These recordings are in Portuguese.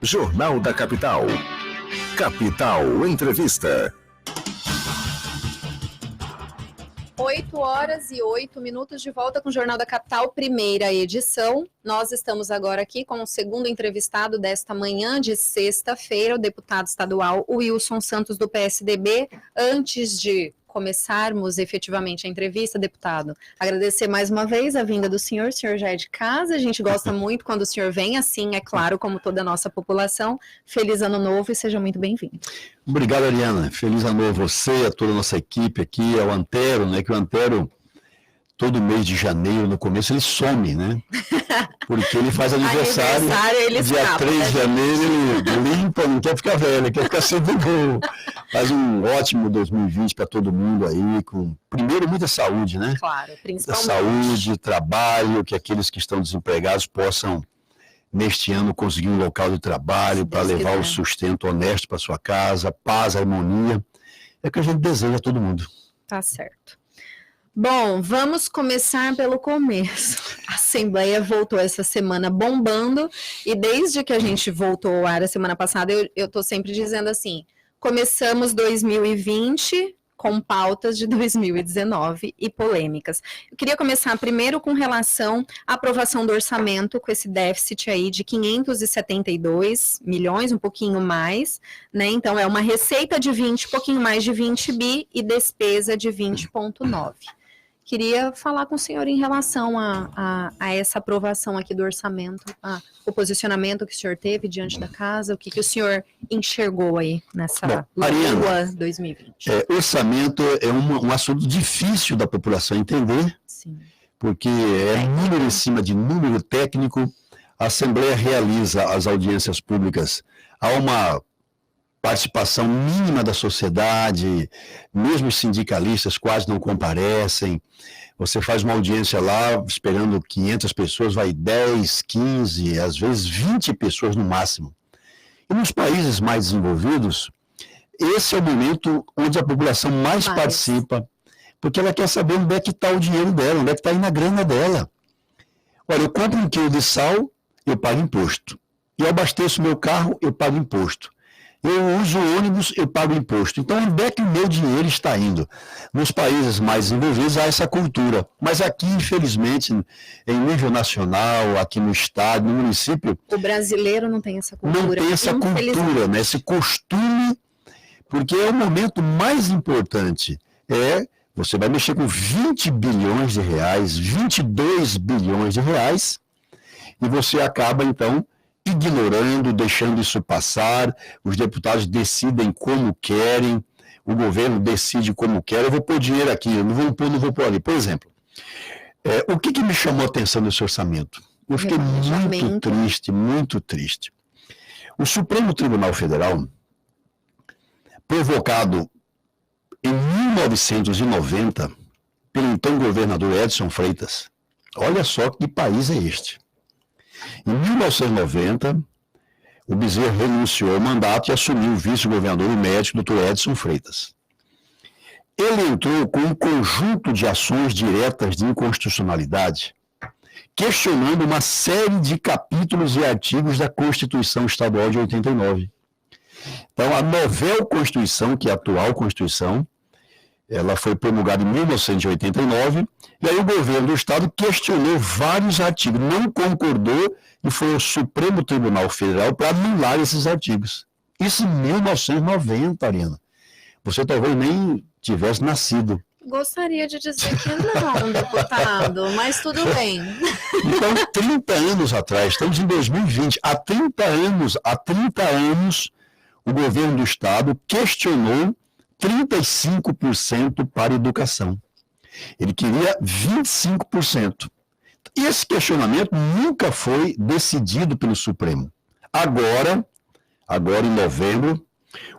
Jornal da Capital. Capital Entrevista. 8h08 de volta com o Jornal da Capital, primeira edição. Nós estamos agora aqui com o segundo entrevistado desta manhã de sexta-feira, o deputado estadual Wilson Santos, do PSDB. Antes de começarmos efetivamente a entrevista, deputado, agradecer mais uma vez a vinda do senhor. O senhor já é de casa, a gente gosta muito quando o senhor vem, assim, é claro, como toda a nossa população. Feliz ano novo e seja muito bem-vindo. Obrigado, Ariana. Feliz ano novo a você, a toda a nossa equipe aqui, ao Antero, né? Que o Antero, todo mês de janeiro, no começo, ele some, né? Porque ele faz aniversário ele dia escapa, 3 de janeiro, ele limpa, não quer ficar velho, quer ficar sempre bom. Faz um ótimo 2020 para todo mundo aí, com, primeiro, muita saúde, né? Claro, principalmente. Saúde, trabalho, que aqueles que estão desempregados possam, neste ano, conseguir um local de trabalho para levar o sustento honesto para sua casa, paz, harmonia. É o que a gente deseja a todo mundo. Tá certo. Bom, vamos começar pelo começo. A Assembleia voltou essa semana bombando e desde que a gente voltou ao ar a semana passada, eu tô sempre dizendo assim, começamos 2020 com pautas de 2019 e polêmicas. Eu queria começar primeiro com relação à aprovação do orçamento, com esse déficit aí de 572 milhões, um pouquinho mais, né? Então, é uma receita de 20, pouquinho mais de 20 bi e despesa de 20,9. Queria falar com o senhor em relação a essa aprovação aqui do orçamento, o posicionamento que o senhor teve diante da casa, o que o senhor enxergou aí nessa lua 2020. Orçamento é um assunto difícil da população entender, sim, porque é número em cima de número técnico. A Assembleia realiza as audiências públicas a uma participação mínima da sociedade, mesmo os sindicalistas quase não comparecem. Você faz uma audiência lá, esperando 500 pessoas, vai 10, 15, às vezes 20 pessoas no máximo. E nos países mais desenvolvidos, esse é o momento onde a população mais participa, porque ela quer saber onde é que está o dinheiro dela, onde é que está indo a grana dela. Olha, eu compro 1 quilo de sal, eu pago imposto. Eu abasteço meu carro, eu pago imposto. Eu uso ônibus, eu pago imposto. Então, onde é que o meu dinheiro está indo? Nos países mais desenvolvidos há essa cultura. Mas aqui, infelizmente, em nível nacional, aqui no estado, no município... O brasileiro não tem essa cultura. Não tem essa cultura, né? Esse costume, porque é o momento mais importante. Você vai mexer com 20 bilhões de reais, 22 bilhões de reais, e você acaba, então, ignorando, deixando isso passar. Os deputados decidem como querem, o governo decide como quer. Eu vou pôr dinheiro aqui, eu não vou pôr ali. Por exemplo, o que me chamou a atenção nesse orçamento? Eu fiquei muito triste. O Supremo Tribunal Federal, provocado em 1990 pelo então governador Edson Freitas, olha só que país é este. Em 1990, o Bezerra renunciou ao mandato e assumiu o vice-governador, o médico, Dr. Edson Freitas. Ele entrou com um conjunto de ações diretas de inconstitucionalidade, questionando uma série de capítulos e artigos da Constituição Estadual de 89. Então, a novel Constituição, que é a atual Constituição, ela foi promulgada em 1989, e aí o governo do Estado questionou vários artigos, não concordou, e foi ao Supremo Tribunal Federal para anular esses artigos. Isso em 1990, Ariana. Você talvez nem tivesse nascido. Gostaria de dizer que não, deputado, mas tudo bem. Então, 30 anos atrás, estamos em 2020, há 30 anos, o governo do Estado questionou 35% para educação. Ele queria 25%. Esse questionamento nunca foi decidido pelo Supremo. Agora em novembro,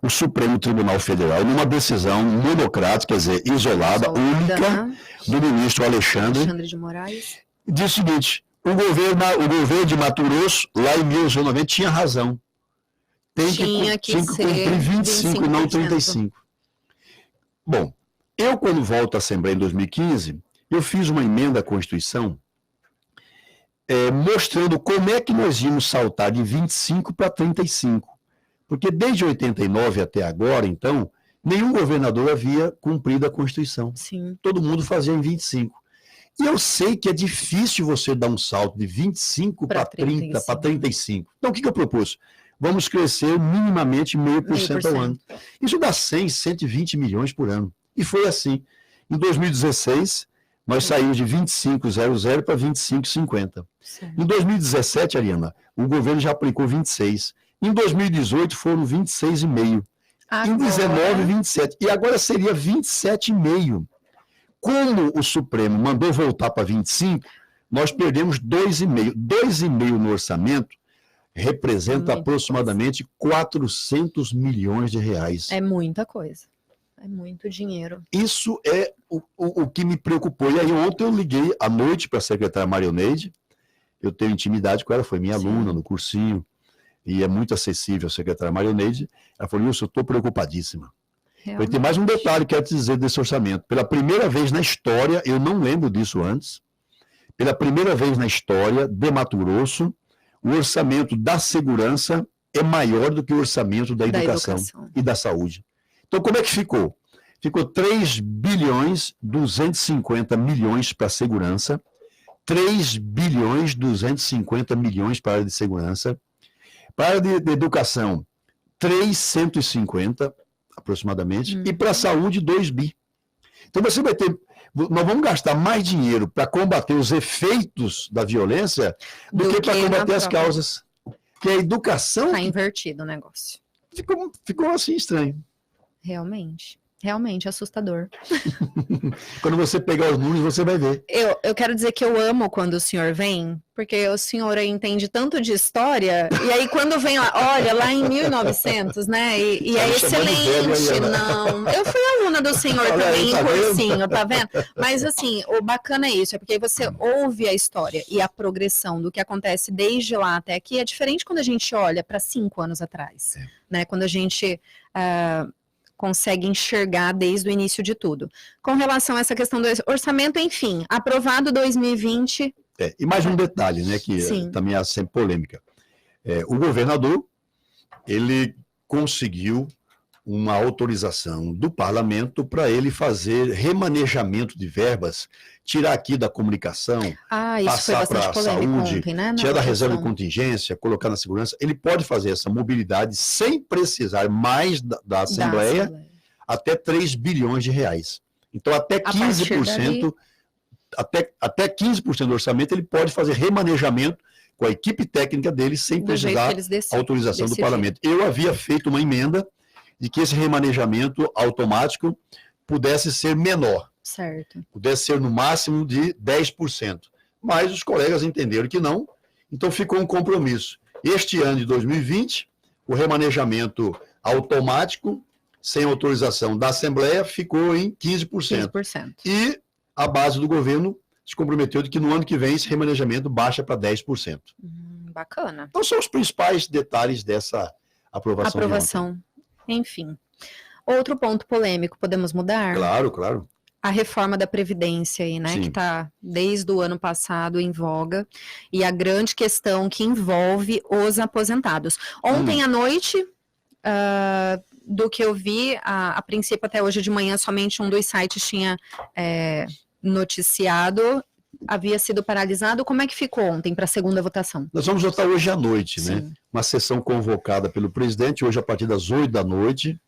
o Supremo Tribunal Federal, numa decisão monocrática, quer dizer, isolada, única, do ministro Alexandre de Moraes, diz o seguinte: o governo de Mato Grosso, lá em 1990, tinha razão. Tinha que cumprir 25%, não 35%. Bom, eu quando volto à Assembleia em 2015, eu fiz uma emenda à Constituição mostrando como é que nós íamos saltar de 25 para 35. Porque desde 89 até agora, então, nenhum governador havia cumprido a Constituição. Sim. Todo mundo fazia em 25. E eu sei que é difícil você dar um salto de 25 para 30, para 35. Então, o que eu propus? Vamos crescer minimamente 0,5% ao ano. Isso dá 100, 120 milhões por ano. E foi assim. Em 2016, nós saímos de 25,00 para 25,50. Em 2017, Ariana, o governo já aplicou 26. Em 2018, foram 26,5. Em 19, 27. E agora seria 27,5. Como o Supremo mandou voltar para 25, nós perdemos 2,5. 2,5 no orçamento representa aproximadamente 400 milhões de reais. É muita coisa. É muito dinheiro. Isso é o que me preocupou. E aí ontem eu liguei à noite para a secretária Marioneide. Eu tenho intimidade com ela, foi minha aluna no cursinho. E é muito acessível a secretária Marioneide. Ela falou, Wilson, eu estou preocupadíssima. Realmente. Tem mais um detalhe que eu quero te dizer desse orçamento. Pela primeira vez na história, eu não lembro disso antes, pela primeira vez na história de Mato Grosso, o orçamento da segurança é maior do que o orçamento da educação e da saúde. Então, como é que ficou? Ficou 3 bilhões 250 milhões para a segurança, 3 bilhões 250 milhões para a área de segurança, para a área de educação, 350 aproximadamente, e para a saúde, 2 bi. Então você vai ter, nós vamos gastar mais dinheiro para combater os efeitos da violência do que para combater as causas. Que a educação... Está invertido o negócio. Ficou assim estranho. Realmente assustador. Quando você pegar os números, você vai ver. Eu quero dizer que eu amo quando o senhor vem, porque o senhor entende tanto de história, e aí quando vem lá, olha, lá em 1900, né, e é excelente, não, eu fui aluna do senhor também em cursinho, tá vendo? Mas assim, o bacana é isso, é porque você ouve a história e a progressão do que acontece desde lá até aqui, é diferente quando a gente olha para 5 anos atrás, né, quando a gente... consegue enxergar desde o início de tudo. Com relação a essa questão do orçamento, enfim, aprovado 2020... E mais um detalhe, né, que também é sempre polêmica. O governador, ele conseguiu uma autorização do parlamento para ele fazer remanejamento de verbas, tirar aqui da comunicação, passar para a saúde, ontem, né? Tirar da reserva de contingência, colocar na segurança. Ele pode fazer essa mobilidade sem precisar mais da Assembleia, até 3 bilhões de reais. Então, até 15%, até 15% do orçamento, ele pode fazer remanejamento com a equipe técnica dele, sem precisar da autorização do parlamento. Eu havia feito uma emenda de que esse remanejamento automático pudesse ser menor. Certo. Pudesse ser no máximo de 10%. Mas os colegas entenderam que não, então ficou um compromisso. Este ano de 2020, o remanejamento automático, sem autorização da Assembleia, ficou em 15%. 15%. E a base do governo se comprometeu de que no ano que vem esse remanejamento baixa para 10%. Bacana. Então são os principais detalhes dessa aprovação. Enfim. Outro ponto polêmico, podemos mudar? Claro, claro. A reforma da Previdência aí, né? Sim. Que está desde o ano passado em voga. E a grande questão que envolve os aposentados. Ontem à noite, do que eu vi, a princípio até hoje de manhã, somente um dos sites tinha noticiado, havia sido paralisado. Como é que ficou ontem para a segunda votação? Nós vamos votar hoje à noite, né? Uma sessão convocada pelo presidente, hoje a partir das 8 da noite.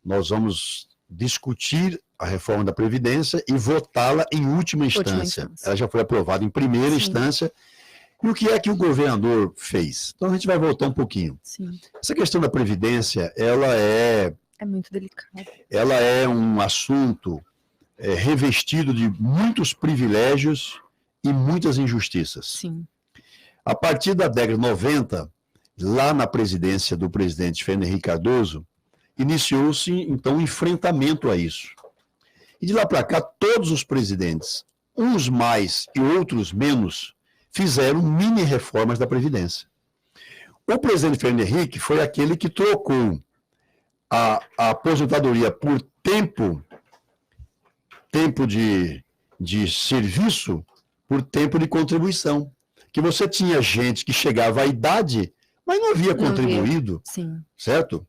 Nós vamos discutir a reforma da Previdência e votá-la em última instância. Ela já foi aprovada em primeira instância. E o que é que o governador fez? Então a gente vai voltar um pouquinho. Sim. Essa questão da Previdência, ela é muito delicada. Ela é um assunto revestido de muitos privilégios e muitas injustiças. Sim. A partir da década de 90, lá na presidência do presidente Fernando Henrique Cardoso, iniciou-se, então, um enfrentamento a isso. E de lá para cá, todos os presidentes, uns mais e outros menos, fizeram mini-reformas da Previdência. O presidente Fernando Henrique foi aquele que trocou a aposentadoria por tempo de serviço por tempo de contribuição. que você tinha gente que chegava à idade, mas não havia contribuído, Sim. certo?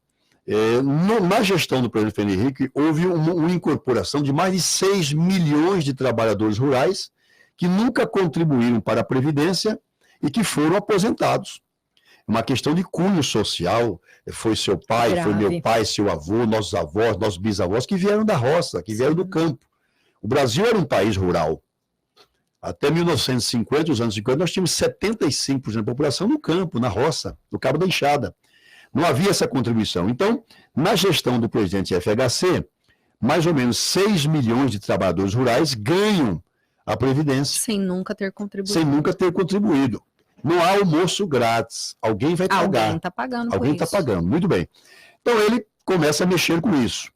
Na gestão do presidente Fernando Henrique, houve uma incorporação de mais de 6 milhões de trabalhadores rurais que nunca contribuíram para a Previdência e que foram aposentados. Uma questão de cunho social, foi seu pai, Grave. foi meu pai, seu avô, nossos avós, nossos bisavós, que vieram da roça, que vieram do campo. O Brasil era um país rural. Até 1950, os anos 50, nós tínhamos 75% da população no campo, na roça, no Cabo da Enxada. Não havia essa contribuição. Então, na gestão do presidente FHC, mais ou menos 6 milhões de trabalhadores rurais ganham a Previdência. Sem nunca ter contribuído. Sem nunca ter contribuído. Não há almoço grátis. Alguém vai pagar. Alguém está pagando. Alguém está pagando. Muito bem. Então ele começa a mexer com isso.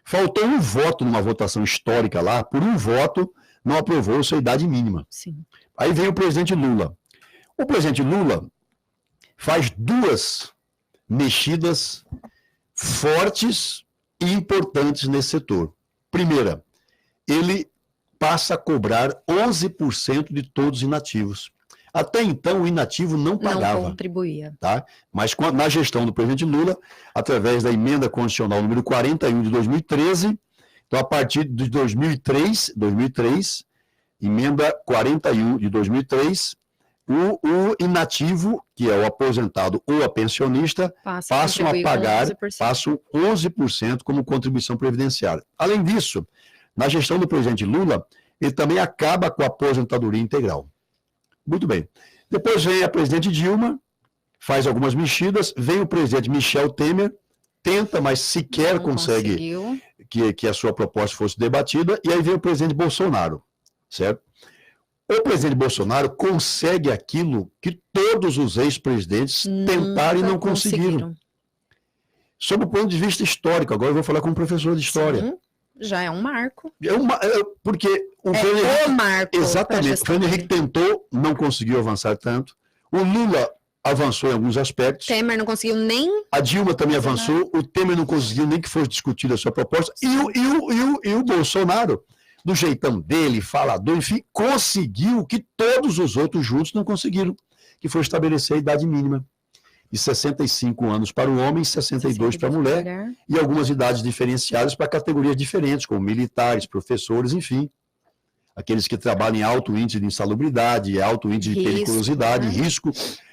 Faltou um voto numa votação histórica lá, por um voto não aprovou sua idade mínima. Sim. Aí vem o presidente Lula. O presidente Lula faz 2 mexidas fortes e importantes nesse setor. Primeira, ele passa a cobrar 11% de todos os inativos. Até então, o inativo não pagava. Não contribuía. Tá? Mas na gestão do presidente Lula, através da emenda constitucional número 41 de 2013, então a partir de 2003, emenda 41 de 2003, o inativo, que é o aposentado ou a pensionista, passam a pagar 11% como contribuição previdenciária. Além disso, na gestão do presidente Lula, ele também acaba com a aposentadoria integral. Muito bem. Depois vem a presidente Dilma, faz algumas mexidas, vem o presidente Michel Temer, tenta, mas sequer consegue que a sua proposta fosse debatida, e aí vem o presidente Bolsonaro, certo? O presidente Bolsonaro consegue aquilo que todos os ex-presidentes tentaram e não conseguiram. Sob o ponto de vista histórico, agora eu vou falar com um professor de história. Sim, já é um marco. Porque o marco. Exatamente. O Fernando Henrique tentou, não conseguiu avançar tanto. O Lula avançou em alguns aspectos. Temer não conseguiu nem... A Dilma também avançou. O Temer não conseguiu nem que fosse discutida a sua proposta. E o Bolsonaro, do jeitão dele, falador, enfim, conseguiu o que todos os outros juntos não conseguiram, que foi estabelecer a idade mínima de 65 anos para o homem e 62 para a mulher, e algumas idades diferenciadas para categorias diferentes, como militares, professores, enfim. Aqueles que trabalham em alto índice de insalubridade, alto índice de periculosidade, risco.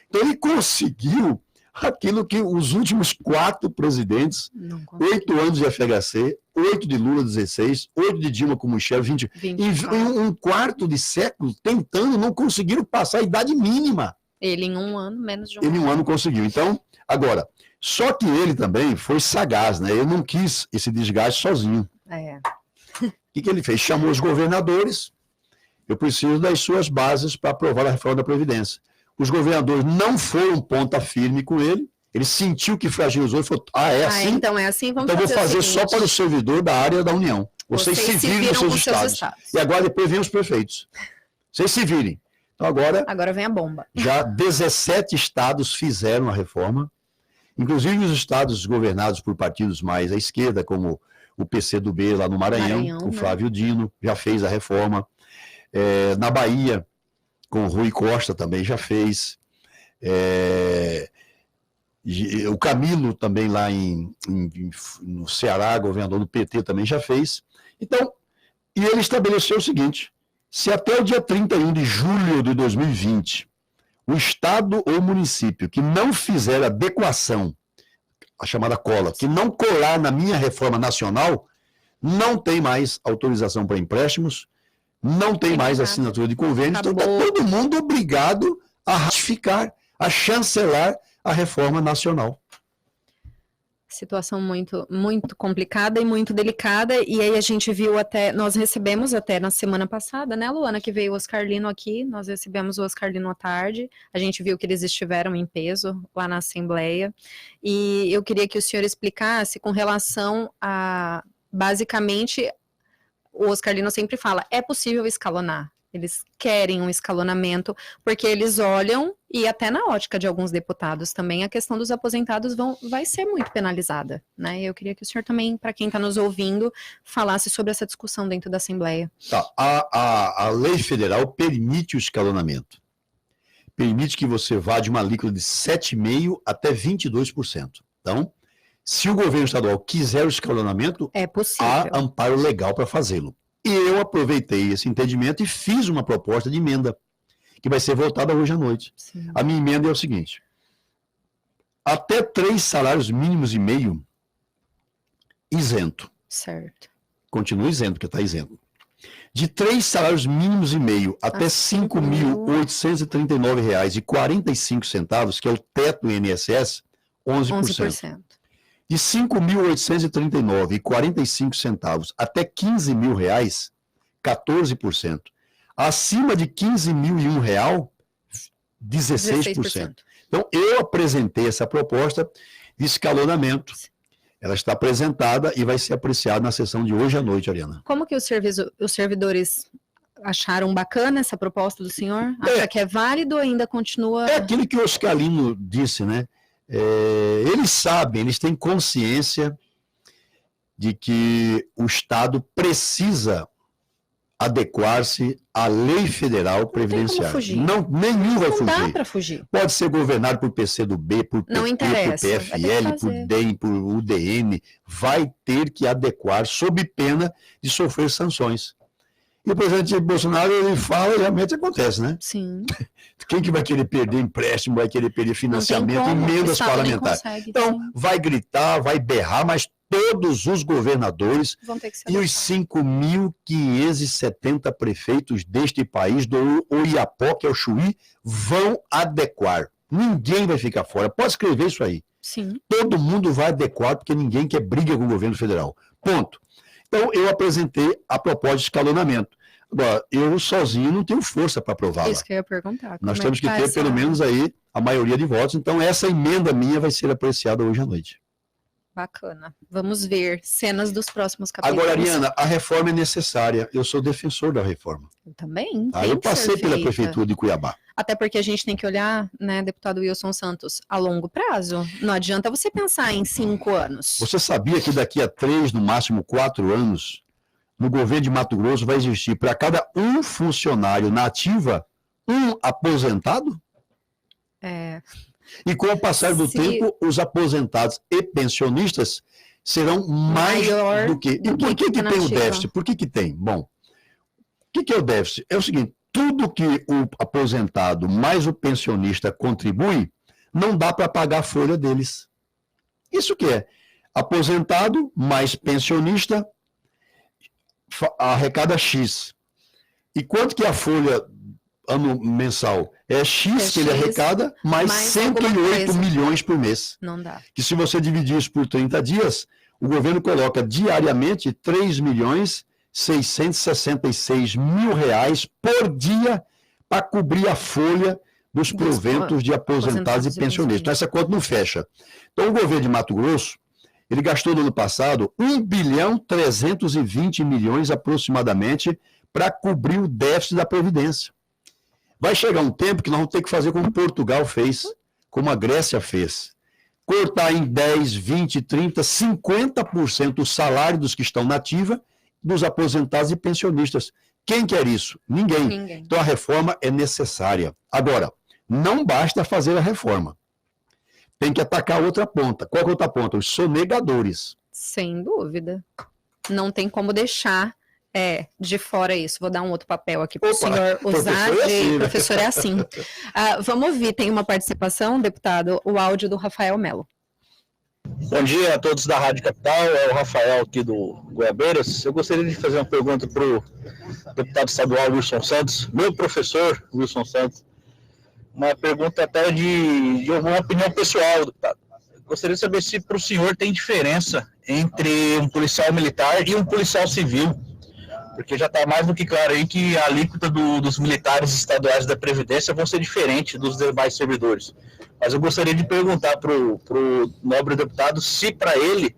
Então ele conseguiu aquilo que os últimos 4 presidentes, 8 anos de FHC, 8 de Lula, 16, 8 de Dilma com Michel, 20. Em um quarto de século, tentando, não conseguiram passar a idade mínima. Ele em um ano, menos de um ano. Ele em um ano conseguiu. Então, agora, só que ele também foi sagaz, né? Ele não quis esse desgaste sozinho. O que ele fez? Chamou os governadores. Eu preciso das suas bases para aprovar a reforma da Previdência. Os governadores não foram ponta firme com ele. Ele sentiu que fragilizou e falou, é assim? Então é assim, vamos então vou fazer só para o servidor da área da União. Vocês se virem nos seus estados. E agora depois vem os prefeitos. Vocês se virem. Então agora vem a bomba. Já 17 estados fizeram a reforma. Inclusive os estados governados por partidos mais à esquerda, como o PCdoB lá no Maranhão, com Flávio Dino, já fez a reforma. Na Bahia, com Rui Costa também já fez. O Camilo também lá no Ceará, governador do PT, também já fez. Então, e ele estabeleceu o seguinte, se até o dia 31 de julho de 2020, o estado ou município que não fizer adequação, a chamada cola, que não colar na minha reforma nacional, não tem mais autorização para empréstimos, não tem mais assinatura de convênio, então está todo mundo obrigado a ratificar, a chancelar a reforma nacional. Situação muito, muito complicada e muito delicada, e aí a gente viu nós recebemos até na semana passada, né, Luana, que veio o Oscar Lino aqui, nós recebemos o Oscar Lino à tarde, a gente viu que eles estiveram em peso lá na Assembleia, e eu queria que o senhor explicasse com relação a, basicamente, o Oscar Lino sempre fala, é possível escalonar. Eles querem um escalonamento, porque eles olham, e até na ótica de alguns deputados também, a questão dos aposentados vai ser muito penalizada, né? Eu queria que o senhor também, para quem está nos ouvindo, falasse sobre essa discussão dentro da Assembleia. Tá. A lei federal permite o escalonamento. permite que você vá de uma alíquota de 7,5% até 22%. Então, se o governo estadual quiser o escalonamento, é possível. há amparo legal para fazê-lo. E eu aproveitei esse entendimento e fiz uma proposta de emenda, que vai ser votada hoje à noite. Sim. A minha emenda é o seguinte: até 3 salários mínimos e meio, isento. Certo. Continua isento, porque está isento. De 3 salários mínimos e meio até R$ 5.839,45, que é o teto do INSS, 11%. De R$ 5.839,45 até R$ 15.000, 14%. Acima de R$ 15.001, 16%. Então, eu apresentei essa proposta de escalonamento. Ela está apresentada e vai ser apreciada na sessão de hoje à noite, Ariana. Como que os servidores acharam bacana essa proposta do senhor? Acha que é válido ou ainda continua... É aquilo que o Oscar Lino disse, né? Eles sabem, eles têm consciência de que o Estado precisa adequar-se à lei federal previdenciária. Nenhum vai fugir. Não dá para fugir. Pode ser governado por PCdoB, por PP, por PFL, por DEM, por UDN. Vai ter que adequar sob pena de sofrer sanções. E o presidente Bolsonaro, ele fala e realmente acontece, né? Sim. Quem que vai querer perder empréstimo, vai querer perder financiamento, emendas parlamentares? Então, vai gritar, vai berrar, mas todos os governadores e os 5.570 prefeitos deste país, do Oiapoque, que é o Chuí, vão adequar. Ninguém vai ficar fora. Pode escrever isso aí. Sim. Todo mundo vai adequar, porque ninguém quer briga com o governo federal. Ponto. Então, eu apresentei a proposta de escalonamento. Agora, eu sozinho não tenho força para aprová-la. Isso que eu ia perguntar. Nós temos que ter, pelo menos, aí a maioria de votos. Então, essa emenda minha vai ser apreciada hoje à noite. Bacana. Vamos ver cenas dos próximos capítulos. Agora, Ariana, a reforma é necessária. Eu sou defensor da reforma. Eu também. Eu passei pela prefeitura de Cuiabá. Até porque a gente tem que olhar, né, deputado Wilson Santos, a longo prazo. Não adianta você pensar em 5 anos. Você sabia que daqui a 3, no máximo 4 anos, no governo de Mato Grosso vai existir para cada um funcionário na ativa, um aposentado? E com o passar do tempo, os aposentados e pensionistas serão mais do que... E por que tem o déficit? Por que tem? Bom, o que é o déficit? É o seguinte, tudo que o aposentado mais o pensionista contribui, não dá para pagar a folha deles. Isso que é? Aposentado mais pensionista arrecada X. E quanto que é a folha ano mensal? É X que ele arrecada, mais 108 milhões por mês. Não dá. Que se você dividir isso por 30 dias, o governo coloca diariamente 3.666.000 reais por dia para cobrir a folha dos proventos de aposentados e pensionistas. Então, essa conta não fecha. Então, o governo de Mato Grosso, ele gastou no ano passado 1.320 bilhões aproximadamente para cobrir o déficit da Previdência. Vai chegar um tempo que nós vamos ter que fazer como Portugal fez, como a Grécia fez. Cortar em 10, 20, 30, 50% o salário dos que estão na ativa, dos aposentados e pensionistas. Quem quer isso? Ninguém. Então a reforma é necessária. Agora, não basta fazer a reforma. Tem que atacar a outra ponta. Qual é a outra ponta? Os sonegadores. Sem dúvida. Não tem como deixar de fora isso. Vou dar um outro papel aqui para o senhor usar. Professor é assim. Vamos ouvir, tem uma participação, deputado, o áudio do Rafael Melo. Bom dia a todos da Rádio Capital, é o Rafael aqui do Goiabeiras. Eu gostaria de fazer uma pergunta para o deputado estadual Wilson Santos, meu professor Wilson Santos. Uma pergunta até de alguma opinião pessoal, deputado. Gostaria de saber se para o senhor tem diferença entre um policial militar e um policial civil. Porque já está mais do que claro aí que a alíquota dos militares estaduais da Previdência vão ser diferente dos demais servidores. Mas eu gostaria de perguntar para o nobre deputado se para ele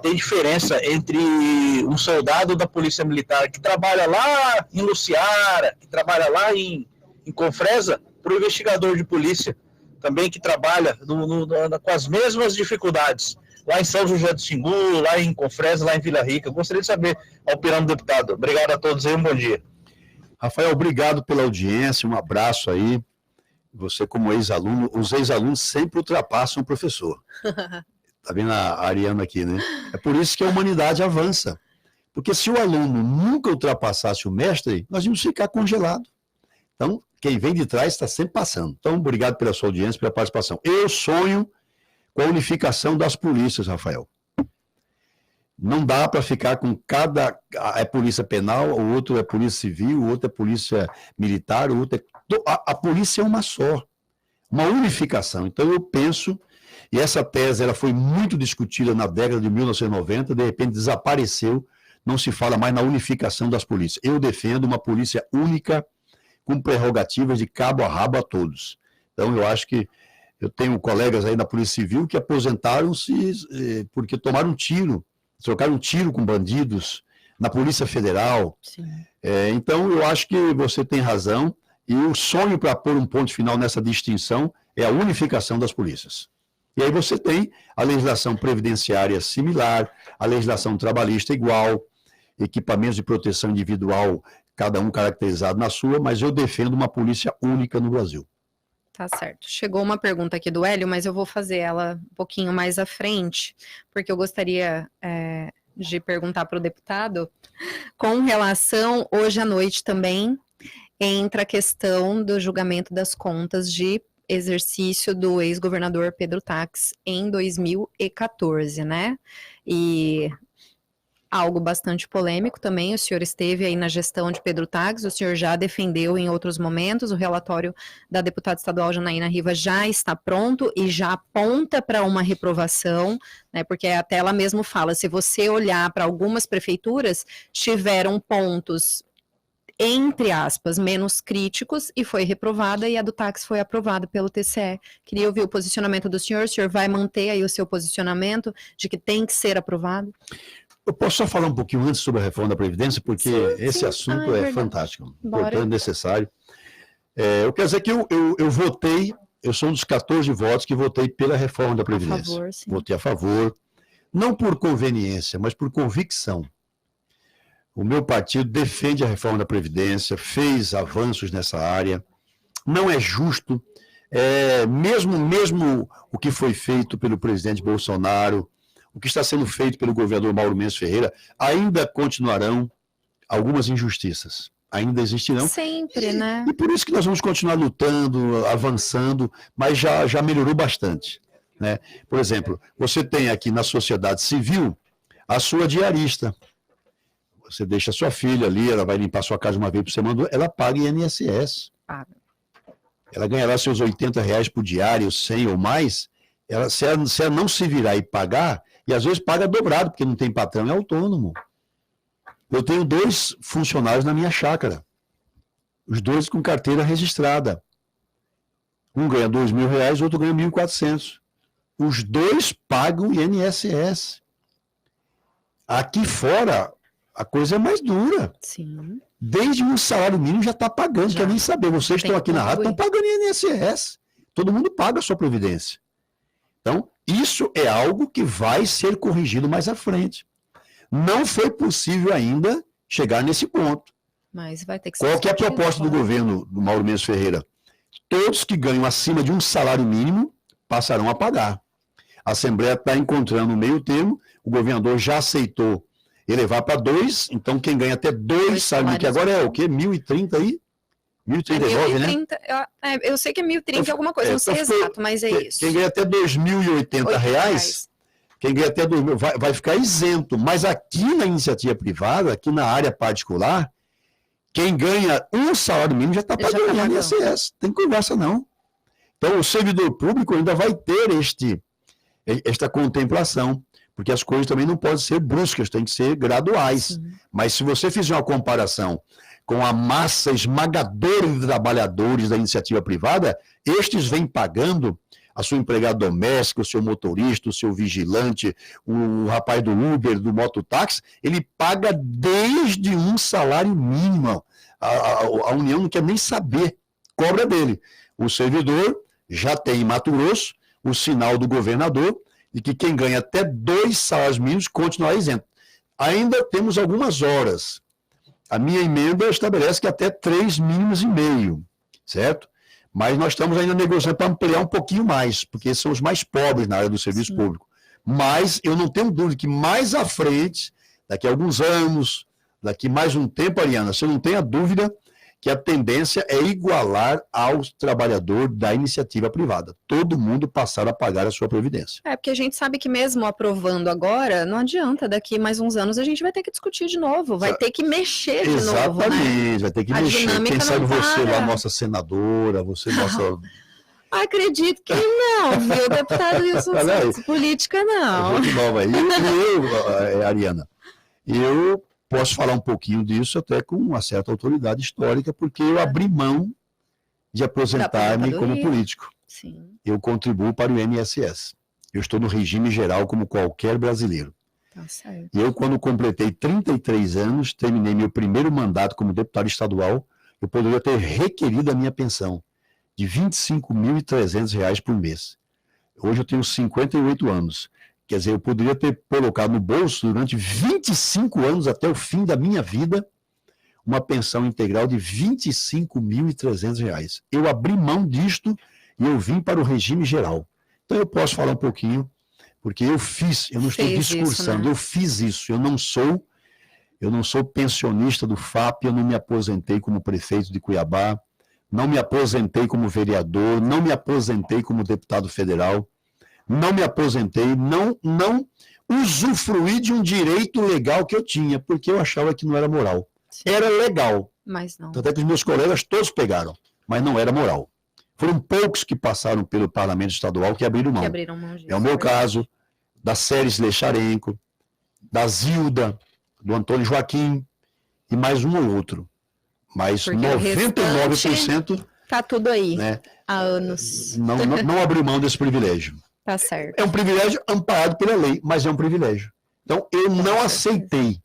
tem diferença entre um soldado da Polícia Militar que trabalha lá em Luciara, que trabalha lá em Confresa, para o investigador de polícia também que trabalha com as mesmas dificuldades. Lá em São José do Xingu, lá em Confresa, lá em Vila Rica. Eu gostaria de saber a opinião do deputado. Obrigado a todos aí, um bom dia. Rafael, obrigado pela audiência, um abraço aí. você como ex-aluno, os ex-alunos sempre ultrapassam o professor. Tá vendo a Ariana aqui, né? É por isso que a humanidade avança. Porque se o aluno nunca ultrapassasse o mestre, nós íamos ficar congelados. Então, quem vem de trás está sempre passando. Então, obrigado pela sua audiência, pela participação. Eu sonho com a unificação das polícias, Rafael. Não dá para ficar com cada... É polícia penal, o outro é polícia civil, o outro é polícia militar, o outro é... A polícia é uma só. Uma unificação. Então, eu penso... E essa tese ela foi muito discutida na década de 1990, de repente desapareceu, não se fala mais na unificação das polícias. Eu defendo uma polícia única, com prerrogativas de cabo a rabo a todos. Então, eu acho que eu tenho colegas aí na Polícia Civil que aposentaram-se porque tomaram um tiro, trocaram um tiro com bandidos na Polícia Federal. Então, eu acho que você tem razão, e o sonho para pôr um ponto final nessa distinção é a unificação das polícias. E aí você tem a legislação previdenciária similar, a legislação trabalhista igual, equipamentos de proteção individual, cada um caracterizado na sua, mas eu defendo uma polícia única no Brasil. Tá certo. Chegou uma pergunta aqui do Hélio, mas eu vou fazer ela um pouquinho mais à frente, porque eu gostaria de perguntar para o deputado, com relação, hoje à noite também, entra a questão do julgamento das contas de exercício do ex-governador Pedro Táxi em 2014, né? E algo bastante polêmico também, o senhor esteve aí na gestão de Pedro Táxi, o senhor já defendeu em outros momentos, o relatório da deputada estadual Janaína Riva já está pronto e já aponta para uma reprovação, né? Porque até ela mesmo fala, se você olhar para algumas prefeituras, tiveram pontos entre aspas, menos críticos, e foi reprovada, e a do táxi foi aprovada pelo TCE. Queria ouvir o posicionamento do senhor vai manter aí o seu posicionamento de que tem que ser aprovado? Eu posso só falar um pouquinho antes sobre a reforma da Previdência, porque esse assunto é fantástico, importante, necessário. Eu quero dizer que eu votei, eu sou um dos 14 votos que votei pela reforma da Previdência. A favor, sim. Votei a favor, não por conveniência, mas por convicção. O meu partido defende a reforma da Previdência, fez avanços nessa área. Não é justo, mesmo o que foi feito pelo presidente Bolsonaro, o que está sendo feito pelo governador Mauro Mendes Ferreira, ainda continuarão algumas injustiças. Ainda existirão. Sempre, né? E por isso que nós vamos continuar lutando, avançando, mas já melhorou bastante, né? Por exemplo, você tem aqui na sociedade civil a sua diarista. Você deixa a sua filha ali, ela vai limpar a sua casa uma vez por semana, ela paga INSS. Ela ganhará seus R$80 por diário, 100 ou mais. Se ela não se virar e pagar, e às vezes paga dobrado, porque não tem patrão, é autônomo. Eu tenho 2 funcionários na minha chácara. Os 2 com carteira registrada. Um ganha R$2.000, outro ganha R$1.400. Os 2 pagam INSS. Aqui fora, a coisa é mais dura. Sim. Desde um salário mínimo já está pagando, quer nem saber. Vocês estão aqui na rádio, estão pagando INSS. Todo mundo paga a sua previdência. Então, isso é algo que vai ser corrigido mais à frente. Não foi possível ainda chegar nesse ponto. Mas vai ter que ser. Qual que é a proposta do governo do Mauro Mendes Ferreira? Todos que ganham acima de um salário mínimo passarão a pagar. A Assembleia está encontrando um meio termo, o governador já aceitou elevar para 2, então quem ganha até 2 salários, que agora é o quê? 1.030 aí? 1.039, né? Eu sei que é 1.030 alguma coisa, não sei exato, mas é isso. Quem ganha até R$2.080, quem ganha até R$2.000 vai ficar isento, mas aqui na iniciativa privada, aqui na área particular, quem ganha um salário mínimo já está pagando INSS, tem conversa não. Então o servidor público ainda vai ter esta contemplação, porque as coisas também não podem ser bruscas, tem que ser graduais. Sim. Mas se você fizer uma comparação com a massa esmagadora de trabalhadores da iniciativa privada, estes vêm pagando a sua empregada doméstica, o seu motorista, o seu vigilante, o rapaz do Uber, do mototáxi, ele paga desde um salário mínimo. A União não quer nem saber, cobra dele. O servidor já tem em Mato Grosso o sinal do governador de que quem ganha até 2 salários mínimos continuará isento. Ainda temos algumas horas. A minha emenda estabelece que até 3 mínimos e meio, certo? Mas nós estamos ainda negociando para ampliar um pouquinho mais, porque são os mais pobres na área do serviço público. Mas eu não tenho dúvida que mais à frente, daqui a alguns anos, daqui mais um tempo, Ariana, você não tenha dúvida que a tendência é igualar ao trabalhador da iniciativa privada. Todo mundo passar a pagar a sua previdência. Porque a gente sabe que mesmo aprovando agora, não adianta, daqui mais uns anos a gente vai ter que discutir de novo, vai ter que mexer de novo, Exatamente, vai ter que mexer. Quem sabe você lá, nossa senadora, você nossa... Acredito que não, viu, deputado Wilson Santos? Política não. Gente nova aí. Eu, Ariana, eu posso falar um pouquinho disso até com uma certa autoridade histórica, porque eu abri mão de aposentar-me como político. Sim. Eu contribuo para o INSS. Eu estou no regime geral como qualquer brasileiro. Tá certo. E eu, quando completei 33 anos, terminei meu primeiro mandato como deputado estadual, eu poderia ter requerido a minha pensão de R$ 25.300 por mês. Hoje eu tenho 58 anos. Quer dizer, eu poderia ter colocado no bolso durante 25 anos, até o fim da minha vida, uma pensão integral de R$ 25.300. Eu abri mão disto e eu vim para o regime geral. Então eu posso falar um pouquinho, porque eu não estou discursando, isso, né? Eu fiz isso. Eu não sou pensionista do FAP, eu não me aposentei como prefeito de Cuiabá, não me aposentei como vereador, não me aposentei como deputado federal, não me aposentei, não usufruí de um direito legal que eu tinha, porque eu achava que não era moral. Sim. Era legal. Mas não. Até que os meus colegas todos pegaram, mas não era moral. Foram poucos que passaram pelo parlamento estadual que abriram mão. É o meu caso, da Séries Lecharenko, da Zilda, do Antônio Joaquim, e mais um ou outro. Mas porque 99% tá tudo aí, né, há anos. Não abriu mão desse privilégio. Tá certo. É um privilégio amparado pela lei, mas é um privilégio. Então, eu não aceitei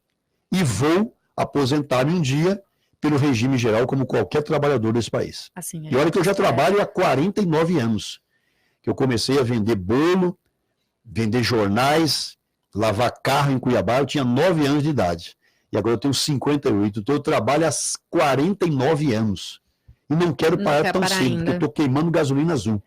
e vou aposentar-me um dia pelo regime geral como qualquer trabalhador desse país. Assim, e olha que eu já trabalho há 49 anos, que eu comecei a vender bolo, vender jornais, lavar carro em Cuiabá, eu tinha 9 anos de idade. E agora eu tenho 58, então eu trabalho há 49 anos. E não quero parar tão cedo, porque eu estou queimando gasolina azul.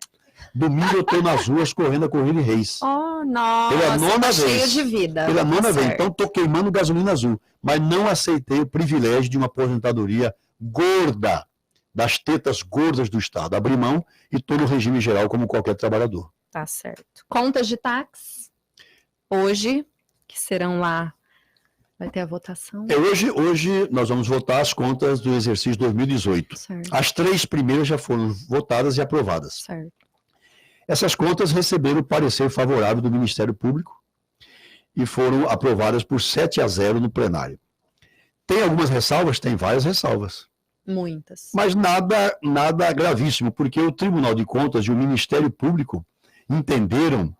Domingo eu estou nas ruas correndo a corrida em Reis. Oh, nossa, pela nona vez. Cheio de vida. Pela nona vez. Então estou queimando gasolina azul. Mas não aceitei o privilégio de uma aposentadoria gorda, das tetas gordas do Estado. Abri mão e estou no regime geral como qualquer trabalhador. Tá certo. Contas de táxi, hoje, que serão lá, vai ter a votação? Hoje nós vamos votar as contas do exercício 2018. Certo. As 3 primeiras já foram votadas e aprovadas. Certo. Essas contas receberam o parecer favorável do Ministério Público e foram aprovadas por 7-0 no plenário. Tem algumas ressalvas? Tem várias ressalvas. Muitas. Mas nada gravíssimo, porque o Tribunal de Contas e o Ministério Público entenderam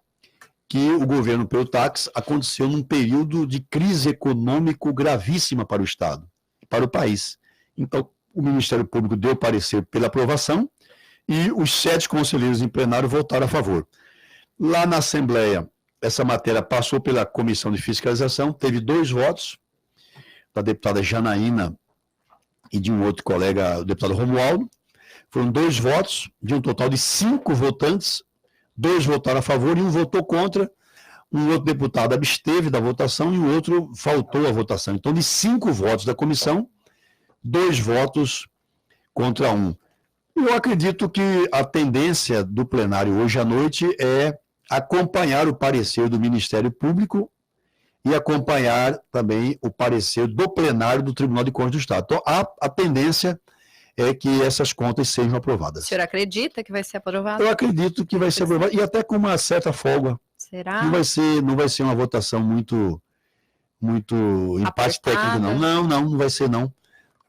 que o governo pelo táxi aconteceu num período de crise econômico gravíssima para o Estado, para o país. Então, o Ministério Público deu parecer pela aprovação e os 7 conselheiros em plenário votaram a favor. Lá na Assembleia, essa matéria passou pela Comissão de Fiscalização, teve 2 votos, da deputada Janaína e de um outro colega, o deputado Romualdo. Foram 2 votos, de um total de 5 votantes, 2 votaram a favor e 1 votou contra, um outro deputado absteve da votação e o outro faltou à votação. Então, de 5 votos da comissão, 2 votos contra 1. Eu acredito que a tendência do plenário hoje à noite é acompanhar o parecer do Ministério Público e acompanhar também o parecer do plenário do Tribunal de Contas do Estado. Então, a tendência é que essas contas sejam aprovadas. O senhor acredita que vai ser aprovado? Eu acredito que vai ser aprovado, e até com uma certa folga. Será? Não vai ser uma votação muito empate técnico, não. Não vai ser, não.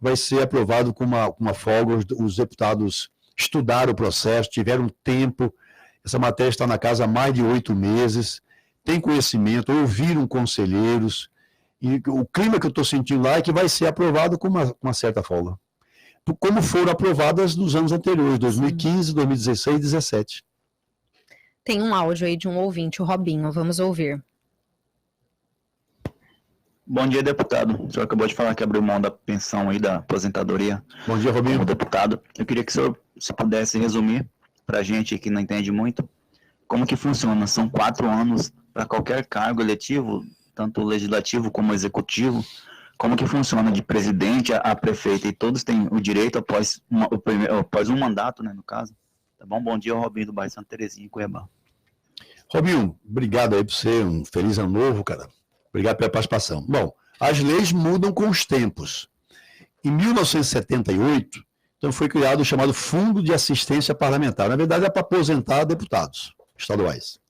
Vai ser aprovado com uma folga. Os deputados estudaram o processo, tiveram tempo. Essa matéria está na casa há mais de 8 meses. Tem conhecimento, ouviram conselheiros. E o clima que eu estou sentindo lá é que vai ser aprovado com uma certa folga. Como foram aprovadas nos anos anteriores, 2015, 2016 e 2017. Tem um áudio aí de um ouvinte, o Robinho, vamos ouvir. Bom dia, deputado. O senhor acabou de falar que abriu mão da pensão aí, da aposentadoria. Bom dia, Robinho. Como deputado, eu queria que o senhor se pudesse resumir para a gente que não entende muito, como que funciona. São 4 anos para qualquer cargo eletivo, tanto legislativo como executivo. Como que funciona de presidente a prefeito, e todos têm o direito após um mandato, né, no caso. Tá bom? Bom dia, Robinho do bairro Santa Terezinha, em Cuiabá. Robinho, obrigado aí por você, um feliz ano novo, cara. Obrigado pela participação. Bom, as leis mudam com os tempos. Em 1978, então, foi criado o chamado Fundo de Assistência Parlamentar. Na verdade, é para aposentar deputados estaduais,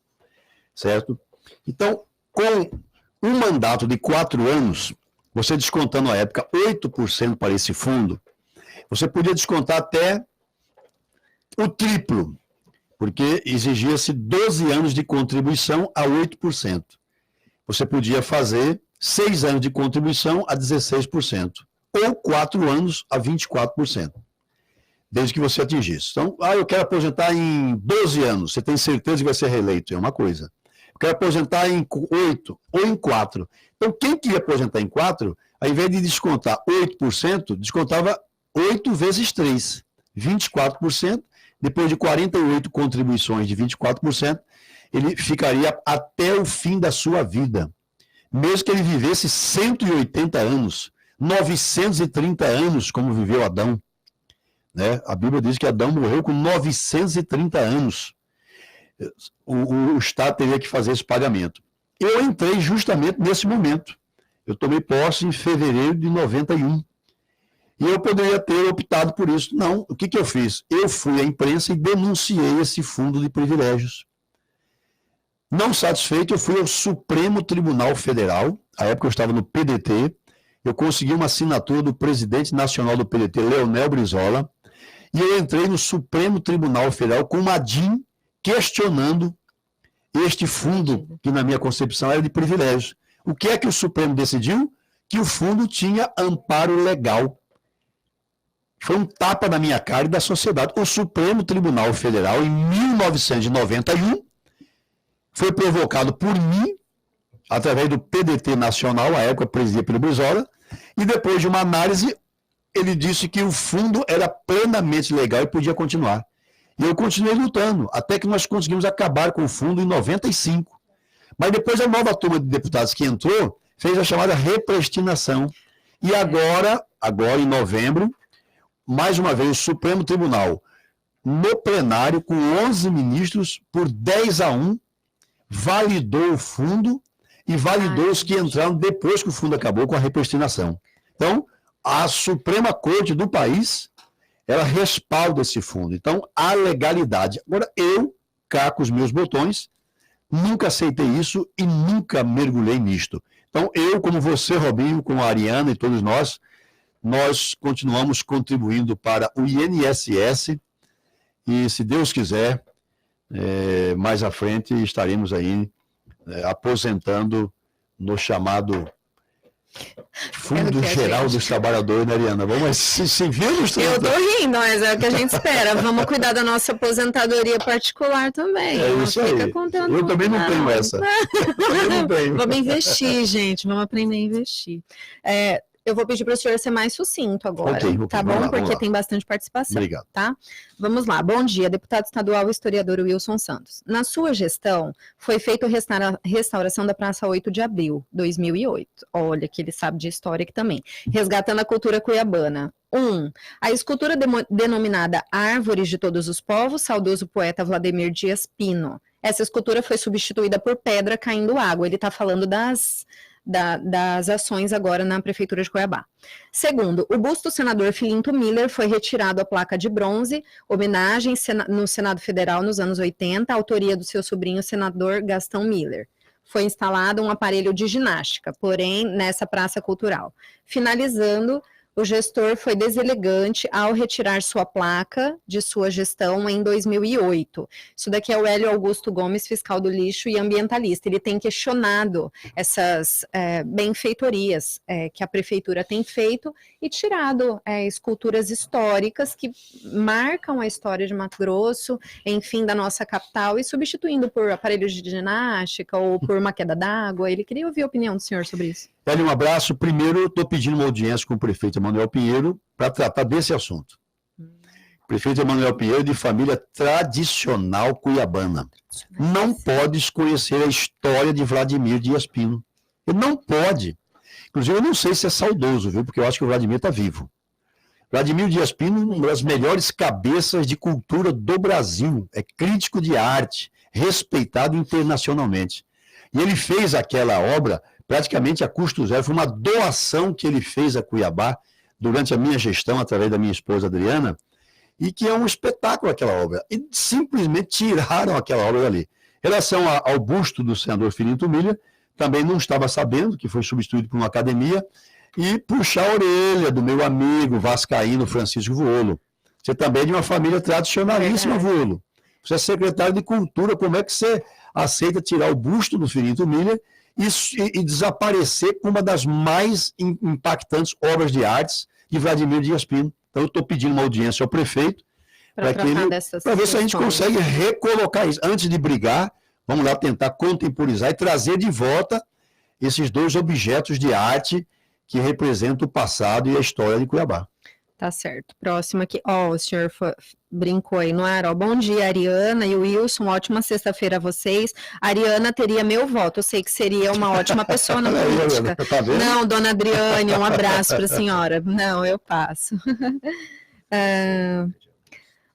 certo? Então, com um mandato de 4 anos, você descontando à época 8% para esse fundo, você podia descontar até o triplo, porque exigia-se 12 anos de contribuição a 8%. Você podia fazer 6 anos de contribuição a 16%, ou 4 anos a 24%, desde que você atingisse. Então, eu quero aposentar em 12 anos, você tem certeza que vai ser reeleito, é uma coisa. Eu quero aposentar em 8 ou em 4. Então, quem queria aposentar em 4, ao invés de descontar 8%, descontava 8 vezes 3, 24%. Depois de 48 contribuições de 24%, ele ficaria até o fim da sua vida. Mesmo que ele vivesse 180 anos, 930 anos, como viveu Adão. Né? A Bíblia diz que Adão morreu com 930 anos. O Estado teria que fazer esse pagamento. Eu entrei justamente nesse momento. Eu tomei posse em fevereiro de 91. E eu poderia ter optado por isso. Não, o que eu fiz? Eu fui à imprensa e denunciei esse fundo de privilégios. Não satisfeito, eu fui ao Supremo Tribunal Federal, à época eu estava no PDT, eu consegui uma assinatura do presidente nacional do PDT, Leonel Brizola, e eu entrei no Supremo Tribunal Federal com uma DIN questionando este fundo, que na minha concepção era de privilégios. O que é que o Supremo decidiu? Que o fundo tinha amparo legal. Foi um tapa na minha cara e da sociedade. O Supremo Tribunal Federal, em 1991, foi provocado por mim, através do PDT Nacional, à época presidia pelo Brizola, e depois de uma análise, ele disse que o fundo era plenamente legal e podia continuar. E eu continuei lutando, até que nós conseguimos acabar com o fundo em 95. Mas depois a nova turma de deputados que entrou, fez a chamada repristinação. E agora em novembro, mais uma vez o Supremo Tribunal, no plenário, com 11 ministros, por 10-1, validou o fundo e validou os que entraram depois que o fundo acabou com a repristinação. Então, a Suprema Corte do país, ela respalda esse fundo. Então, há legalidade. Agora, eu, cá com os meus botões, nunca aceitei isso e nunca mergulhei nisto. Então, eu, como você, Robinho, como a Ariana e todos nós continuamos contribuindo para o INSS e, se Deus quiser, mais à frente estaremos aí aposentando no chamado Fundo Geral dos Trabalhadores, né, Ariana? Vamos se ver nos Eu tô rindo, mas é o que a gente espera. Vamos cuidar da nossa aposentadoria particular também. É isso aí. Eu também não tenho essa. Eu não tenho. Vamos investir, gente. Vamos aprender a investir. Eu vou pedir para o senhor ser mais sucinto agora, okay, tá bom? Porque tem bastante participação. Obrigado. Tá? Vamos lá. Bom dia, deputado estadual e historiador Wilson Santos. Na sua gestão, foi feita a restauração da Praça 8 de Abril, 2008. Olha, que ele sabe de história aqui também. Resgatando a cultura cuiabana. 1. A escultura denominada Árvores de Todos os Povos, saudoso poeta Vladimir Dias Pino. Essa escultura foi substituída por pedra caindo água. Ele está falando das ações agora na Prefeitura de Cuiabá. Segundo, o busto do senador Filinto Miller foi retirado a placa de bronze, homenagem no Senado Federal nos anos 80, autoria do seu sobrinho, senador Gastão Miller. Foi instalado um aparelho de ginástica, porém, nessa praça cultural. Finalizando, o gestor foi deselegante ao retirar sua placa de sua gestão em 2008. Isso daqui é o Hélio Augusto Gomes, fiscal do lixo e ambientalista. Ele tem questionado essas benfeitorias que a prefeitura tem feito e tirado esculturas históricas que marcam a história de Mato Grosso, enfim, da nossa capital, e substituindo por aparelhos de ginástica ou por uma queda d'água. Ele queria ouvir a opinião do senhor sobre isso. Hélio, um abraço. Primeiro, estou pedindo uma audiência com o prefeito Emanuel Pinheiro para tratar desse assunto. Prefeito Emanuel Pinheiro, de família tradicional cuiabana. Não pode desconhecer a história de Vladimir Dias Pino. Ele não pode. Inclusive, eu não sei se é saudoso, viu? Porque eu acho que o Vladimir está vivo. Vladimir Dias Pino, uma das melhores cabeças de cultura do Brasil. É crítico de arte, respeitado internacionalmente. E ele fez aquela obra praticamente a custo zero. Foi uma doação que ele fez a Cuiabá durante a minha gestão, através da minha esposa Adriana, e que é um espetáculo aquela obra. E simplesmente tiraram aquela obra dali. Em relação ao busto do senador Filinto Milha, também não estava sabendo, que foi substituído por uma academia, e puxar a orelha do meu amigo vascaíno Francisco Vuolo. Você também é de uma família tradicionalíssima, Vuolo. Você é secretário de Cultura, como é que você aceita tirar o busto do Filinto Milha e desaparecer com uma das mais impactantes obras de artes de Vladimir Dias Pino? Então, eu estou pedindo uma audiência ao prefeito para ver se a gente consegue recolocar isso. Antes de brigar, vamos lá tentar contemporizar e trazer de volta esses dois objetos de arte que representam o passado e a história de Cuiabá. Tá certo. Próximo aqui. O senhor brincou aí no ar. Bom dia, Ariana e Wilson. Ótima sexta-feira a vocês. A Ariana teria meu voto. Eu sei que seria uma ótima pessoa na política. Tá vendo? Não, dona Adriane, um abraço para a senhora. Não, eu passo.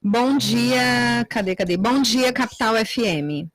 Bom dia. Cadê? Bom dia, Capital FM.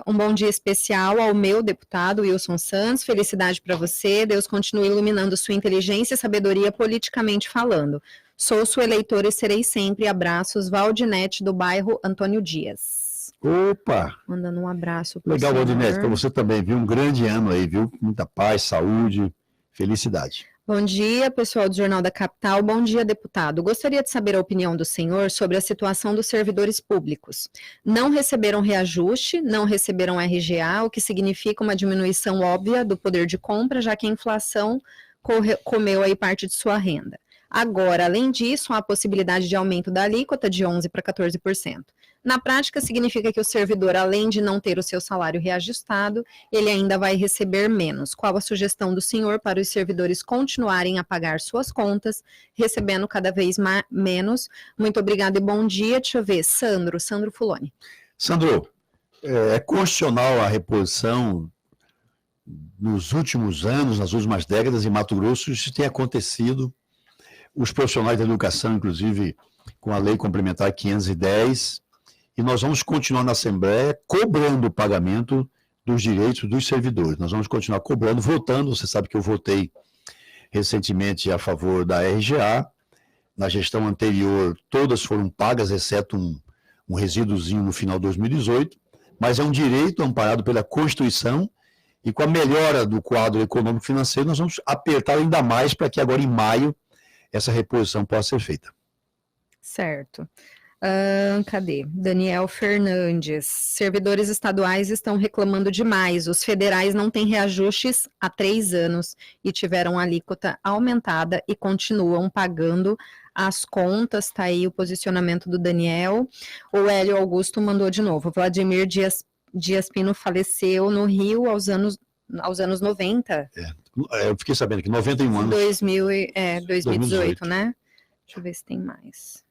Um bom dia especial ao meu deputado Wilson Santos, felicidade para você, Deus continue iluminando sua inteligência e sabedoria politicamente falando. Sou sua eleitora e serei sempre. Abraços, Valdinete, do bairro Antônio Dias. Opa! Mandando um abraço para legal, Valdinete, para você também, viu? Um grande ano aí, viu? Muita paz, saúde, felicidade. Bom dia, pessoal do Jornal da Capital. Bom dia, deputado. Gostaria de saber a opinião do senhor sobre a situação dos servidores públicos. Não receberam reajuste, não receberam RGA, o que significa uma diminuição óbvia do poder de compra, já que a inflação comeu aí parte de sua renda. Agora, além disso, há a possibilidade de aumento da alíquota de 11% para 14%. Na prática, significa que o servidor, além de não ter o seu salário reajustado, ele ainda vai receber menos. Qual a sugestão do senhor para os servidores continuarem a pagar suas contas, recebendo cada vez menos? Muito obrigada e bom dia. Deixa eu ver, Sandro Fuloni. Sandro, é constitucional a reposição nos últimos anos, nas últimas décadas, em Mato Grosso, isso tem acontecido. Os profissionais da educação, inclusive, com a lei complementar 510, e nós vamos continuar na Assembleia cobrando o pagamento dos direitos dos servidores. Nós vamos continuar cobrando, votando. Você sabe que eu votei recentemente a favor da RGA. Na gestão anterior, todas foram pagas, exceto um resíduozinho no final de 2018, mas é um direito amparado pela Constituição, e com a melhora do quadro econômico-financeiro, nós vamos apertar ainda mais para que agora, em maio, essa reposição possa ser feita. Certo. Cadê? Daniel Fernandes. Servidores estaduais estão reclamando demais. Os federais não têm reajustes há 3 anos e tiveram a alíquota aumentada e continuam pagando as contas. Tá aí o posicionamento do Daniel. O Hélio Augusto mandou de novo. Vladimir Dias Pino faleceu no Rio aos anos 90. Eu fiquei sabendo que 91 anos. 2018, né? Deixa eu ver se tem mais.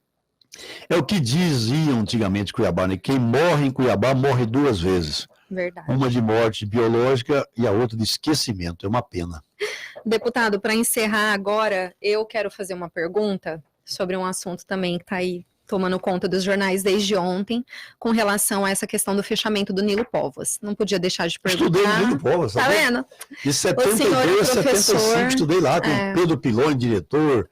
É o que diziam antigamente Cuiabá, né? Quem morre em Cuiabá morre 2 vezes. Verdade. Uma de morte biológica e a outra de esquecimento. É uma pena. Deputado, para encerrar agora, eu quero fazer uma pergunta sobre um assunto também que está aí tomando conta dos jornais desde ontem, com relação a essa questão do fechamento do Nilo Povos. Não podia deixar de perguntar. Estudei no Nilo Povos, tá vendo? De 72 a 75, estudei lá, com Pedro Piloni, diretor,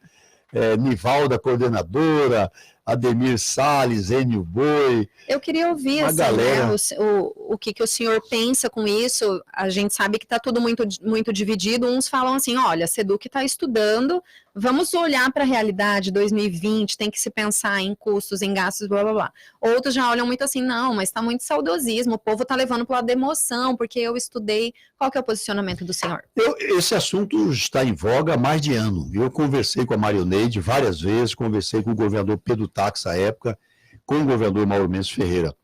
Nivalda, coordenadora, Ademir Salles, Enio Boi. Eu queria ouvir assim, o que o senhor pensa com isso. A gente sabe que está tudo muito dividido. Uns falam assim, olha, a SEDUC está estudando, vamos olhar para a realidade, 2020, tem que se pensar em custos, em gastos, blá, blá, blá. Outros já olham muito assim, não, mas está muito saudosismo, o povo está levando para a emoção, porque eu estudei. Qual que é o posicionamento do senhor? Esse assunto está em voga há mais de ano. Eu conversei com a Marioneide várias vezes, conversei com o governador Pedro Tax à época, com o governador Mauro Mendes Ferreira.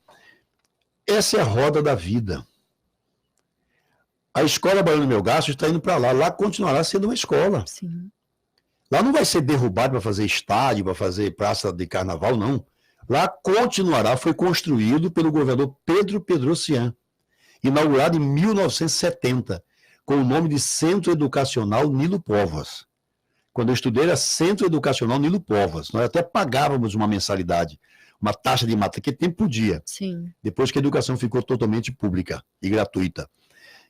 Essa é a roda da vida. A escola Barão do Melgaço está indo para lá. Lá continuará sendo uma escola. Sim. Lá não vai ser derrubado para fazer estádio, para fazer praça de carnaval, não. Lá continuará, foi construído pelo governador Pedro Pedrocian, inaugurado em 1970, com o nome de Centro Educacional Nilo Povas. Quando eu estudei, era Centro Educacional Nilo Povas. Nós até pagávamos uma mensalidade, uma taxa de matrícula, que tempo podia. Sim. Depois que a educação ficou totalmente pública e gratuita.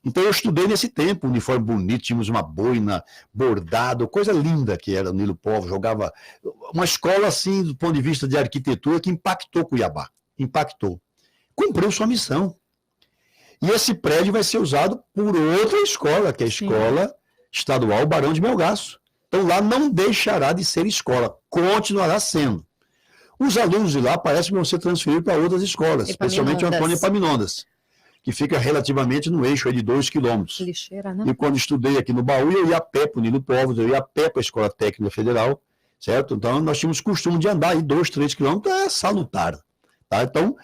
Então eu estudei nesse tempo, uniforme bonito, tínhamos uma boina, bordado, coisa linda que era o Nilo Povas, jogava uma escola assim, do ponto de vista de arquitetura, que impactou Cuiabá, impactou. Cumpriu sua missão. E esse prédio vai ser usado por outra escola, que é a Escola Estadual Barão de Melgaço. Então lá não deixará de ser escola, continuará sendo. Os alunos de lá parece que vão ser transferidos para outras escolas, especialmente o Antônio Epaminondas, que fica relativamente no eixo de 2 quilômetros. Lixeira, né? E quando estudei aqui no Baú, eu ia a pé para o Nilo Povas, eu ia a pé para a Escola Técnica Federal, certo? Então nós tínhamos costume de andar aí 2, 3 quilômetros, é salutar. Tá? Então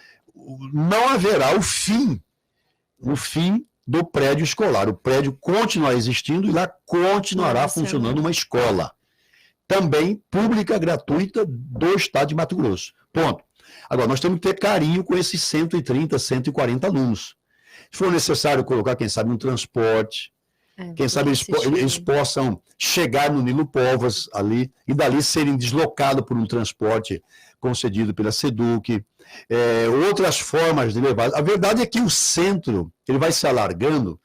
não haverá o fim do prédio escolar. O prédio continuará existindo e lá continuará funcionando uma escola. Também pública, gratuita, do estado de Mato Grosso. Ponto. Agora, nós temos que ter carinho com esses 130, 140 alunos. Se for necessário colocar, quem sabe, um transporte, quem sabe eles possam chegar no Nilo Povas ali e dali serem deslocados por um transporte concedido pela SEDUC, outras formas de levar. A verdade é que o centro ele vai se alargando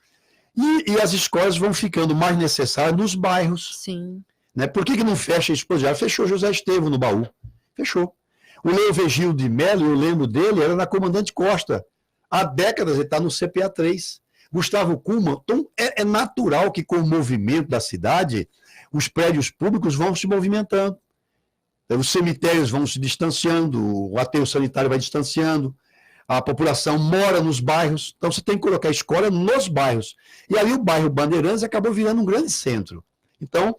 e as escolas vão ficando mais necessárias nos bairros. Sim. Né? Por que não fecha isso? Já fechou José Estevão no Baú. Fechou. O Leovegil de Melo, eu lembro dele, era na Comandante Costa. Há décadas ele está no CPA 3. Gustavo Kuhlmann. Então, é natural que com o movimento da cidade, os prédios públicos vão se movimentando. Os cemitérios vão se distanciando, o aterro sanitário vai distanciando, a população mora nos bairros, então você tem que colocar a escola nos bairros. E ali o bairro Bandeirantes acabou virando um grande centro. Então,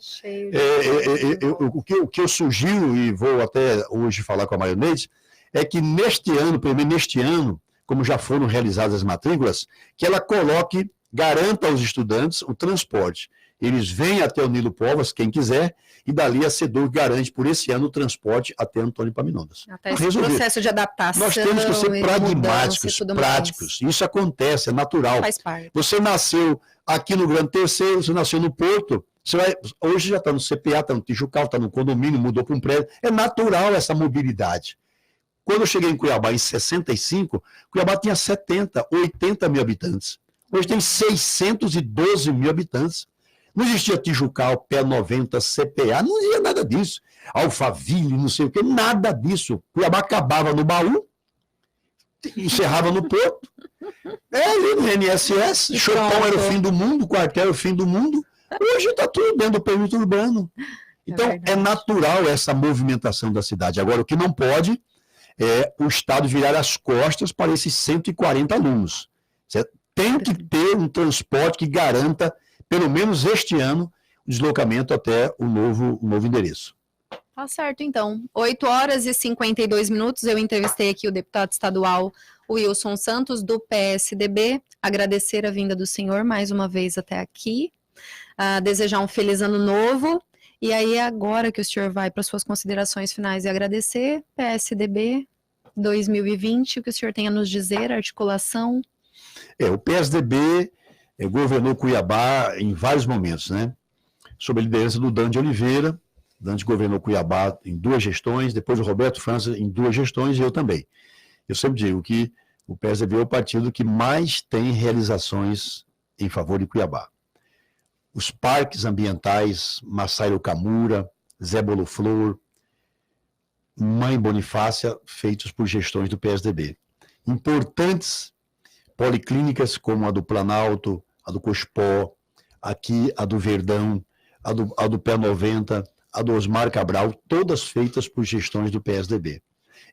o que eu sugiro, e vou até hoje falar com a Maionese, é que neste ano, pelo menos neste ano, como já foram realizadas as matrículas, que ela coloque, garanta aos estudantes o transporte. Eles vêm até o Nilo Povas, quem quiser, e dali a SEDUC garante por esse ano o transporte até Antônio Epaminondas. Até esse processo de adaptação. Nós temos que ser pragmáticos, práticos. Isso acontece, é natural. Faz parte. Você nasceu aqui no Grande Terceiro, você nasceu no Porto, hoje já está no CPA, está no Tijucal, está no condomínio, mudou para um prédio. É natural essa mobilidade. Quando eu cheguei em Cuiabá em 65, Cuiabá tinha 70, 80 mil habitantes. Hoje tem 612 mil habitantes. Não existia Tijucal, Pé 90, CPA, não existia nada disso. Alphaville, não sei o quê, nada disso. Cuiabá acabava no Baú, encerrava no Porto. Ali no INSS, Chopão era o fim do mundo, quartel era o fim do mundo. Hoje está tudo dentro do perímetro urbano. Então, é natural essa movimentação da cidade. Agora, o que não pode é o Estado virar as costas para esses 140 alunos. Certo? Tem que ter um transporte que garanta, pelo menos este ano, o deslocamento até o novo endereço. Tá certo, então. 8h52, eu entrevistei aqui o deputado estadual Wilson Santos, do PSDB. Agradecer a vinda do senhor mais uma vez até aqui. Desejar um feliz ano novo. E aí, agora que o senhor vai para suas considerações finais e agradecer, PSDB 2020, o que o senhor tem a nos dizer, articulação? O PSDB governou Cuiabá em vários momentos, né? Sob a liderança do Dante Oliveira. Dante governou Cuiabá em 2 gestões, depois o Roberto França em 2 gestões e eu também. Eu sempre digo que o PSDB é o partido que mais tem realizações em favor de Cuiabá. Os parques ambientais, Massairo Camura, Zé Bolo Flor, Mãe Bonifácia, feitos por gestões do PSDB. Importantes policlínicas como a do Planalto, a do Cospó, aqui a do Verdão, a do Pé 90, a do Osmar Cabral, todas feitas por gestões do PSDB.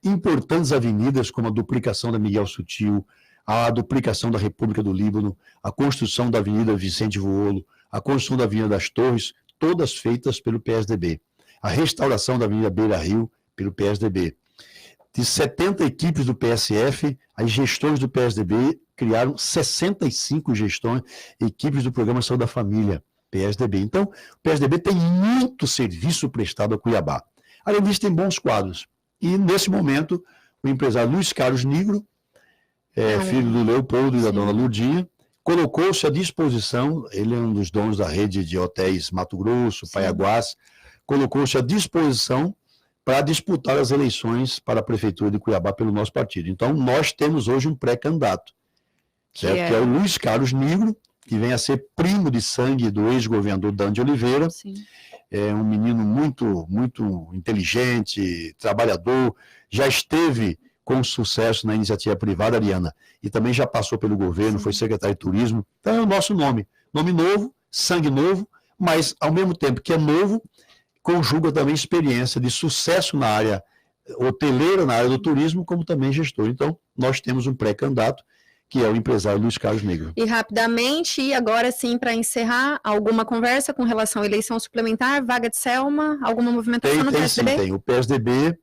Importantes avenidas como a duplicação da Miguel Sutil, a duplicação da República do Líbano, a construção da Avenida Vicente Vuolo, a construção da Avenida das Torres, todas feitas pelo PSDB. A restauração da Avenida Beira Rio, pelo PSDB. De 70 equipes do PSF, as gestões do PSDB criaram 65 equipes do Programa Saúde da Família, PSDB. Então, o PSDB tem muito serviço prestado a Cuiabá. Além disso, tem bons quadros. E, nesse momento, o empresário Luiz Carlos Nigro, filho do Leopoldo e da dona Lurdinha, colocou-se à disposição, ele é um dos donos da rede de hotéis Mato Grosso, Paiaguás, colocou-se à disposição para disputar as eleições para a Prefeitura de Cuiabá pelo nosso partido. Então, nós temos hoje um pré-candidato, que é o Luiz Carlos Nigro, que vem a ser primo de sangue do ex-governador Dante Oliveira. Sim. É um menino muito, muito inteligente, trabalhador, já esteve com sucesso na iniciativa privada, Ariana, e também já passou pelo governo, foi secretário de turismo. Então é o nosso nome novo, sangue novo, mas ao mesmo tempo que é novo, conjuga também experiência de sucesso na área hoteleira, na área do turismo, como também gestor. Então nós temos um pré-candidato, que é o empresário Luiz Carlos Negro. E rapidamente, e agora sim, para encerrar, alguma conversa com relação à eleição suplementar, vaga de Selma, alguma movimentação no PSDB? Sim, tem. O PSDB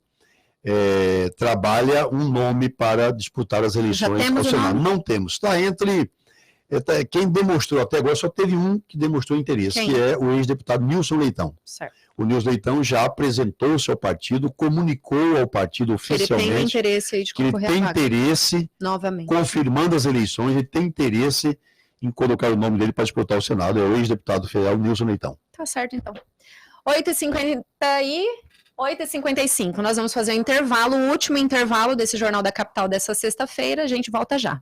trabalha um nome para disputar as eleições ao Senado. Não temos. Está entre... quem demonstrou até agora, só teve um que demonstrou interesse, que é o ex-deputado Nilson Leitão. Certo. O Nilson Leitão já apresentou-se ao partido, comunicou ao partido oficialmente ele tem interesse aí de que ele tem interesse, novamente, confirmando as eleições, ele tem interesse em colocar o nome dele para disputar o Senado. É o ex-deputado federal Nilson Leitão. Tá certo, então. 8h55, nós vamos fazer o intervalo, o último intervalo desse Jornal da Capital dessa sexta-feira. A gente volta já.